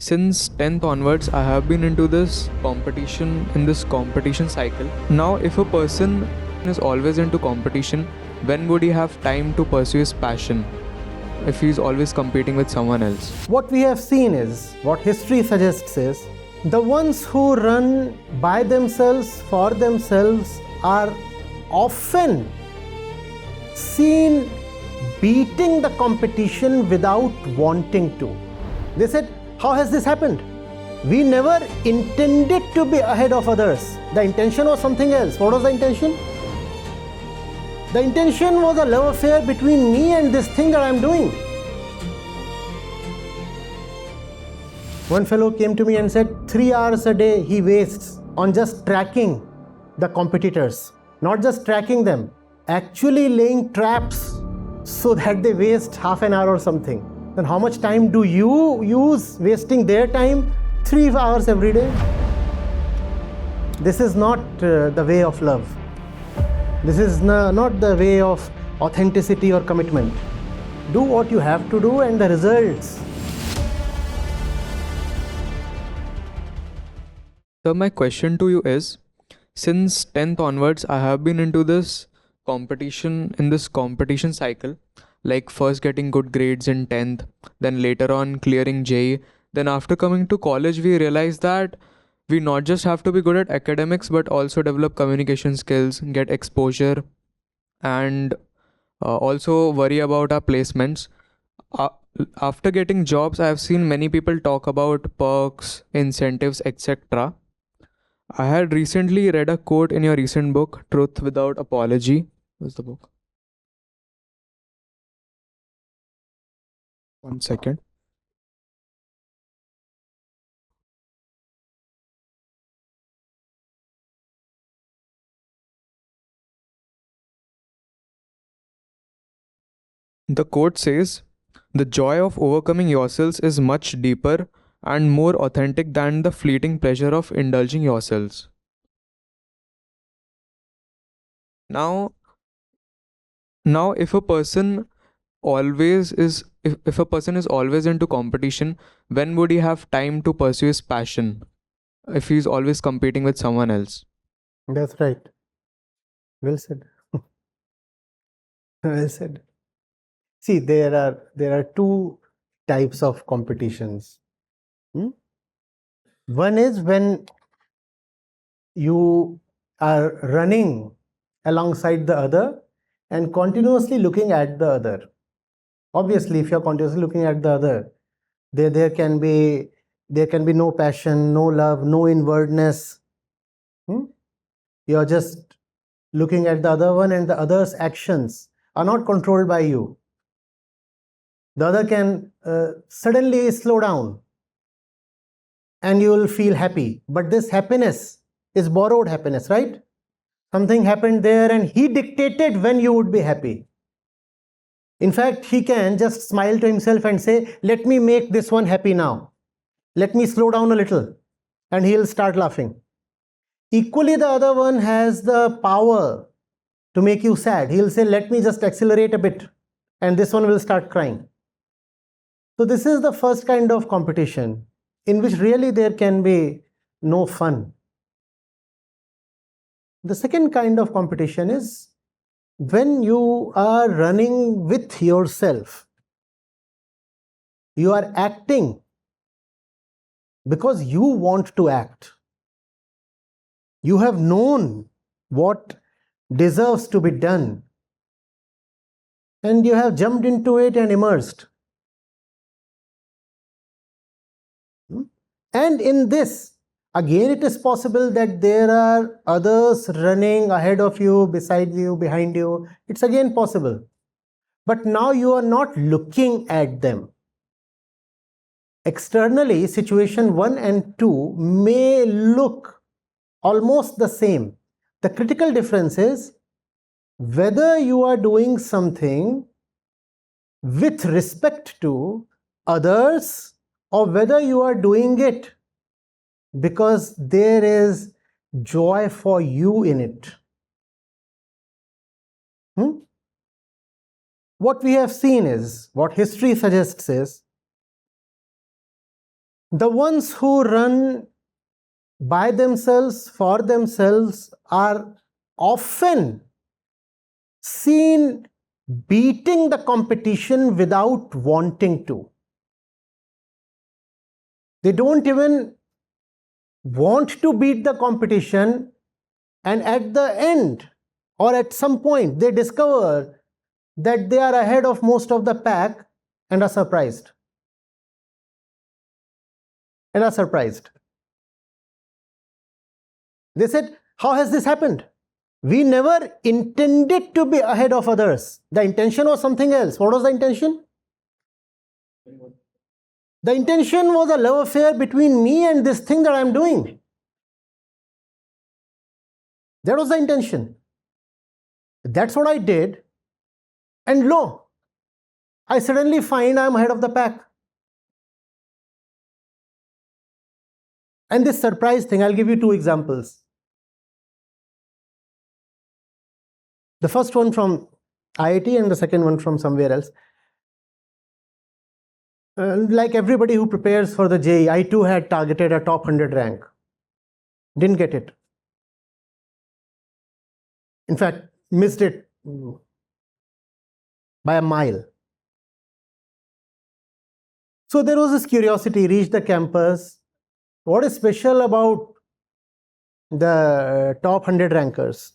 Since 10th onwards, I have been into this competition cycle. Now, if a person is always into competition, when would he have time to pursue his passion if he's always competing with someone else? What we have seen is, what history suggests is, the ones who run by themselves, for themselves, are often seen beating the competition without wanting to. They said, how has this happened? We never intended to be ahead of others. The intention was something else. What was the intention? The intention was a love affair between me and this thing that I am doing. One fellow came to me and said 3 hours a day he wastes on just tracking the competitors. Not just tracking them, actually laying traps so that they waste half an hour or something. Then how much time do you use wasting their time? 3 hours every day. This is not the way of love. This is not the way of authenticity or commitment. Do what you have to do and the results. So my question to you is, since 10th onwards, I have been into this competition cycle, like first getting good grades in 10th, then later on clearing JEE. Then after coming to college, we realized that we not just have to be good at academics, but also develop communication skills, get exposure, and also worry about our placements. After getting jobs, I have seen many people talk about perks, incentives, etc. I had recently read a quote in your recent book, Truth Without Apology. What's the book? One second. The quote says, "The joy of overcoming yourselves is much deeper and more authentic than the fleeting pleasure of indulging yourselves." Now, if a person if a person is always into competition, when would he have time to pursue his passion if he's always competing with someone else? That's right. Well said. Well said. See, there are two types of competitions. One is when you are running alongside the other and continuously looking at the other. Obviously, if you're continuously looking at the other, there can be no passion, no love, no inwardness. You're just looking at the other one, and the other's actions are not controlled by you. The other can suddenly slow down and you will feel happy. But this happiness is borrowed happiness, right? Something happened there and he dictated when you would be happy. In fact, he can just smile to himself and say, let me make this one happy now. Let me slow down a little. And he'll start laughing. Equally, the other one has the power to make you sad. He'll say, let me just accelerate a bit. And this one will start crying. So this is the first kind of competition in which really there can be no fun. The second kind of competition is when you are running with yourself. You are acting because you want to act. You have known what deserves to be done, and you have jumped into it and immersed. And in this, again, it is possible that there are others running ahead of you, beside you, behind you. It's again possible. But now you are not looking at them. Externally, situation 1 and 2 may look almost the same. The critical difference is whether you are doing something with respect to others or whether you are doing it because there is joy for you in it. What we have seen is, what history suggests is, The ones who run by themselves, for themselves, are often seen beating the competition without wanting to. They don't even want to beat the competition, and at the end or at some point they discover that they are ahead of most of the pack and are surprised. They said, how has this happened? We never intended to be ahead of others. The intention was something else. What was the intention? The intention was a love affair between me and this thing that I'm doing. That was the intention. That's what I did. And lo, I suddenly find I'm ahead of the pack. And this surprise thing, I'll give you two examples. The first one from IIT and the second one from somewhere else. Like everybody who prepares for the JEE, I too had targeted a top 100 rank. Didn't get it. In fact, missed it by a mile. So there was this curiosity, reached the campus. What is special about the top 100 rankers?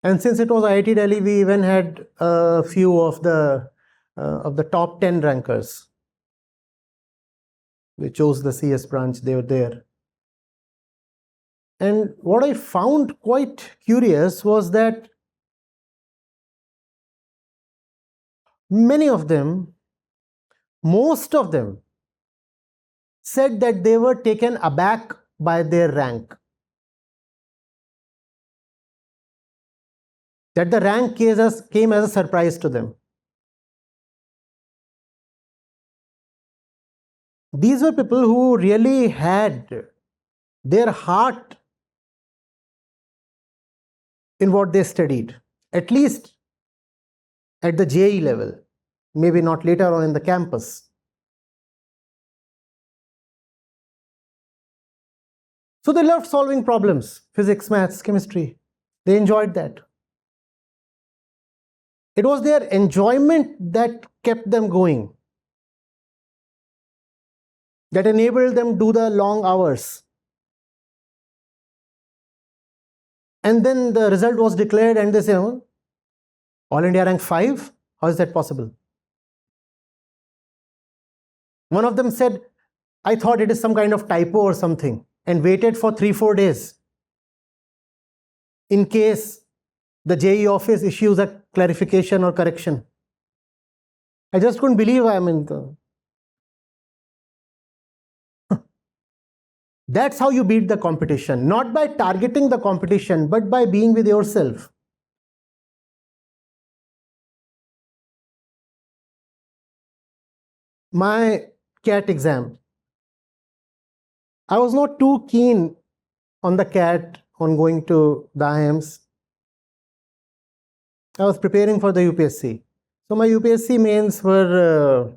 And since it was IIT Delhi, we even had a few of the top 10 rankers. We chose the CS branch, they were there. And what I found quite curious was that many of them, most of them, said that they were taken aback by their rank. That the rank came as a surprise to them. These were people who really had their heart in what they studied, at least at the JEE level, maybe not later on in the campus. So they loved solving problems, physics, maths, chemistry. They enjoyed that. It was their enjoyment that kept them going, that enabled them to do the long hours. And then the result was declared and they say, oh, All India rank 5? How is that possible? One of them said, I thought it is some kind of typo or something, and waited for 3-4 days in case the JEE office issues a clarification or correction. I just couldn't believe That's how you beat the competition, not by targeting the competition, but by being with yourself. My CAT exam, I was not too keen on the CAT, on going to the IIMs. I was preparing for the UPSC. So my UPSC mains were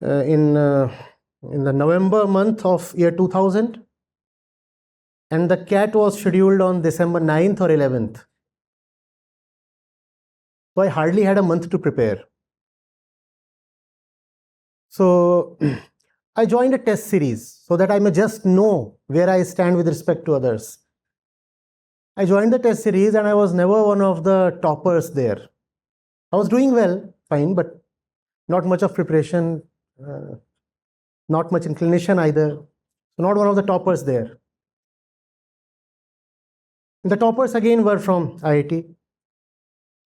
in the November month of year 2000, and the CAT was scheduled on December 9th or 11th. So I hardly had a month to prepare. So I joined a test series so that I may just know where I stand with respect to others. I joined the test series and I was never one of the toppers there. I was doing well, fine, but not much of preparation, not much inclination either. So not one of the toppers there. The toppers again were from IIT.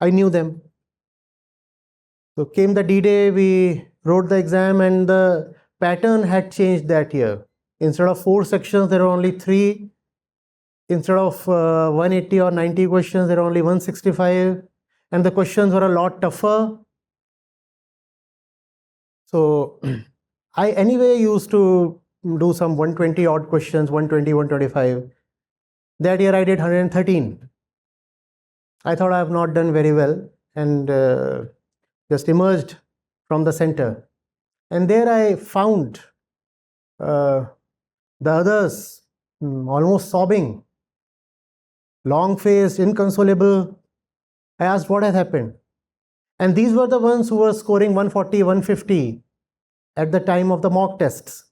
I knew them. So came the D-Day, we wrote the exam, and the pattern had changed that year. Instead of 4 sections, there were only 3. Instead of 180 or 90 questions, there were only 165. And the questions were a lot tougher. So I anyway used to do some 120 odd questions, 120, 125. That year I did 113. I thought I have not done very well, and just emerged from the center. And there I found The others, almost sobbing, long-faced, inconsolable. I asked what has happened. And these were the ones who were scoring 140, 150 at the time of the mock tests.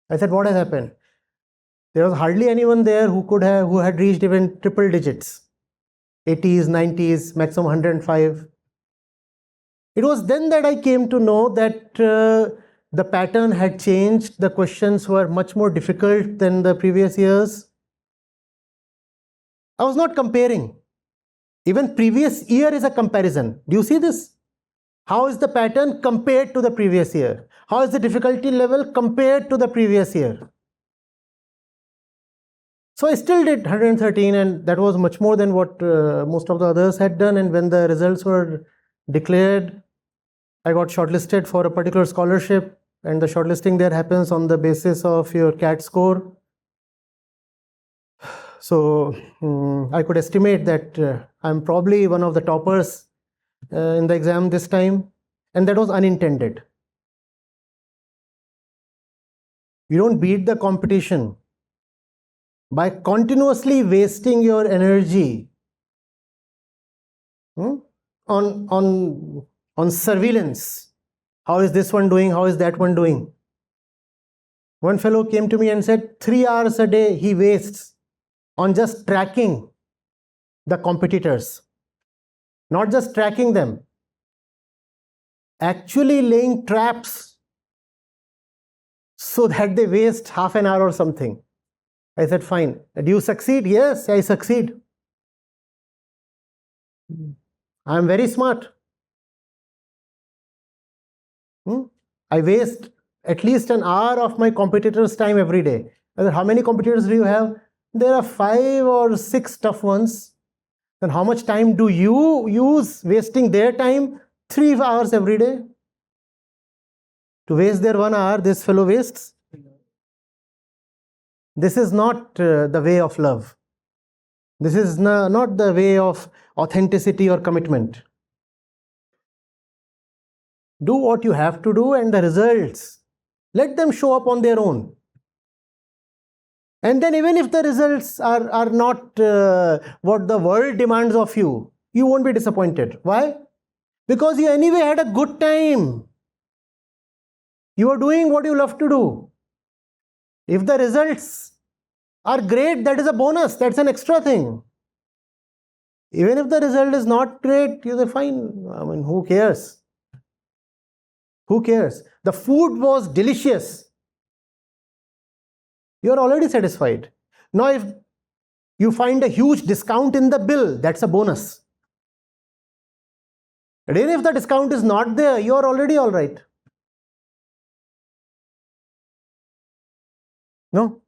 I said, what has happened? There was hardly anyone there who had reached even triple digits, 80s, 90s, maximum 105. It was then that I came to know that the pattern had changed. The questions were much more difficult than the previous years. I was not comparing. Even previous year is a comparison. Do you see this? How is the pattern compared to the previous year? How is the difficulty level compared to the previous year? So I still did 113, and that was much more than what most of the others had done. And when the results were declared, I got shortlisted for a particular scholarship, and the shortlisting there happens on the basis of your CAT score. So I could estimate that I'm probably one of the toppers in the exam this time, and that was unintended. You don't beat the competition by continuously wasting your energy on surveillance. How is this one doing? How is that one doing? One fellow came to me and said 3 hours a day he wastes on just tracking the competitors. Not just tracking them, actually laying traps so that they waste half an hour or something. I said, fine. Do you succeed? Yes, I succeed. I am very smart. I waste at least an hour of my competitors' time every day. How many competitors do you have? There are 5 or 6 tough ones. Then how much time do you use wasting their time? 3 hours every day. To waste their 1 hour, this fellow wastes. This is not the way of love. This is not the way of authenticity or commitment. Do what you have to do, and the results, let them show up on their own. And then even if the results are not what the world demands of you, you won't be disappointed. Why? Because you anyway had a good time. You are doing what you love to do. If the results are great, that is a bonus. That's an extra thing. Even if the result is not great, you say, fine. I mean, who cares? Who cares? The food was delicious. You are already satisfied. Now, if you find a huge discount in the bill, that's a bonus. And even if the discount is not there, you are already all right. No?